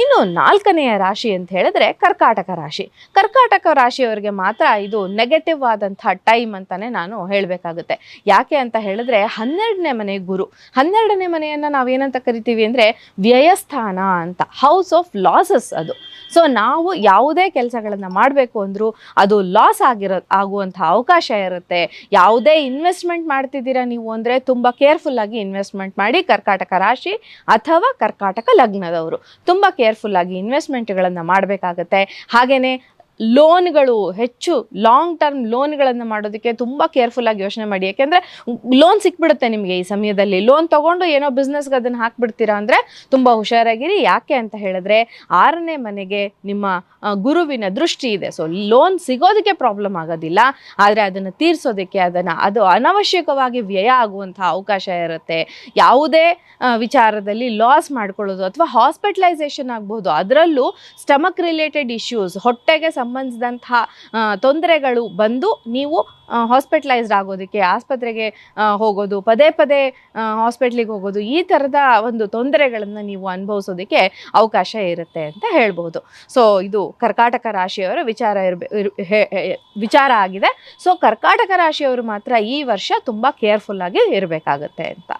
ಇನ್ನು ನಾಲ್ಕನೆಯ ರಾಶಿ ಅಂತ ಹೇಳಿದ್ರೆ ಕರ್ಕಾಟಕ ರಾಶಿ. ಕರ್ಕಾಟಕ ರಾಶಿಯವರಿಗೆ ಮಾತ್ರ ಇದು ನೆಗೆಟಿವ್ ಆದಂತಹ ಟೈಮ್ ಅಂತಾನೆ ನಾನು ಹೇಳಬೇಕಾಗುತ್ತೆ. ಯಾಕೆ ಅಂತ ಹೇಳಿದ್ರೆ 12ನೇ ಮನೆ ಗುರು. 12ನೇ ಮನೆಯನ್ನ ನಾವೇನಂತ ಕರಿತೀವಿ ಅಂದ್ರೆ ವ್ಯಯಸ್ಥಾನ ಅಂತ, ಹೌಸ್ ಆಫ್ ಲಾಸಸ್ ಅದು. ಸೊ ನಾವು ಯಾವುದೇ ಕೆಲಸಗಳನ್ನು ಮಾಡಬೇಕು ಅಂದರೂ ಅದು ಲಾಸ್ ಆಗುವಂಥ ಅವಕಾಶ ಇರುತ್ತೆ. ಯಾವುದೇ ಇನ್ವೆಸ್ಟ್ಮೆಂಟ್ ಮಾಡ್ತಿದ್ದೀರಾ ನೀವು ಅಂದರೆ ತುಂಬ ಕೇರ್ಫುಲ್ಲಾಗಿ ಇನ್ವೆಸ್ಟ್ಮೆಂಟ್ ಮಾಡಿ. ಕರ್ಕಾಟಕ ರಾಶಿ ಅಥವಾ ಕರ್ಕಾಟಕ ಲಗ್ನದವರು ತುಂಬ ಕೇರ್ಫುಲ್ಲಾಗಿ ಇನ್ವೆಸ್ಟ್ಮೆಂಟ್ಗಳನ್ನು ಮಾಡಬೇಕಾಗತ್ತೆ. ಹಾಗೆಯೇ ಲೋನ್ಗಳು, ಹೆಚ್ಚು ಲಾಂಗ್ ಟರ್ಮ್ ಲೋನ್ಗಳನ್ನು ಮಾಡೋದಕ್ಕೆ ತುಂಬ ಕೇರ್ಫುಲ್ಲಾಗಿ ಯೋಚನೆ ಮಾಡಿ. ಯಾಕೆಂದರೆ ಲೋನ್ ಸಿಕ್ಬಿಡುತ್ತೆ ನಿಮಗೆ ಈ ಸಮಯದಲ್ಲಿ. ಲೋನ್ ತೊಗೊಂಡು ಏನೋ ಬಿಸ್ನೆಸ್ಗೆ ಅದನ್ನು ಹಾಕ್ಬಿಡ್ತೀರಾ ಅಂದರೆ ತುಂಬ ಹುಷಾರಾಗಿರಿ. ಯಾಕೆ ಅಂತ ಹೇಳಿದ್ರೆ 6ನೇ ಮನೆಗೆ ನಿಮ್ಮ ಗುರುವಿನ ದೃಷ್ಟಿ ಇದೆ. ಸೊ ಲೋನ್ ಸಿಗೋದಕ್ಕೆ ಪ್ರಾಬ್ಲಮ್ ಆಗೋದಿಲ್ಲ, ಆದರೆ ಅದನ್ನು ತೀರಿಸೋದಕ್ಕೆ ಅದು ಅನವಶ್ಯಕವಾಗಿ ವ್ಯಯ ಆಗುವಂಥ ಅವಕಾಶ ಇರುತ್ತೆ. ಯಾವುದೇ ವಿಚಾರದಲ್ಲಿ ಲಾಸ್ ಮಾಡ್ಕೊಳ್ಳೋದು ಅಥವಾ ಹಾಸ್ಪಿಟಲೈಸೇಷನ್ ಆಗ್ಬೋದು. ಅದರಲ್ಲೂ ಸ್ಟಮಕ್ ರಿಲೇಟೆಡ್ ಇಶ್ಯೂಸ್, ಹೊಟ್ಟೆಗೆ ಸಂಬಂಧಿಸಿದಂತಹ ತೊಂದರೆಗಳು ಬಂದು ನೀವು ಹಾಸ್ಪಿಟಲೈಸ್ಡ್ ಆಗೋದಕ್ಕೆ, ಆಸ್ಪತ್ರೆಗೆ ಹೋಗೋದು, ಪದೇ ಪದೇ ಹಾಸ್ಪಿಟ್ಲಿಗೆ ಹೋಗೋದು, ಈ ಥರದ ಒಂದು ತೊಂದರೆಗಳನ್ನು ನೀವು ಅನುಭವಿಸೋದಕ್ಕೆ ಅವಕಾಶ ಇರುತ್ತೆ ಅಂತ ಹೇಳ್ಬೋದು. ಸೊ ಇದು ಕರ್ಕಾಟಕ ರಾಶಿಯವರ ವಿಚಾರ ಆಗಿದೆ. ಸೊ ಕರ್ಕಾಟಕ ರಾಶಿಯವರು ಮಾತ್ರ ಈ ವರ್ಷ ತುಂಬ ಕೇರ್ಫುಲ್ಲಾಗಿ ಇರಬೇಕಾಗತ್ತೆ ಅಂತ.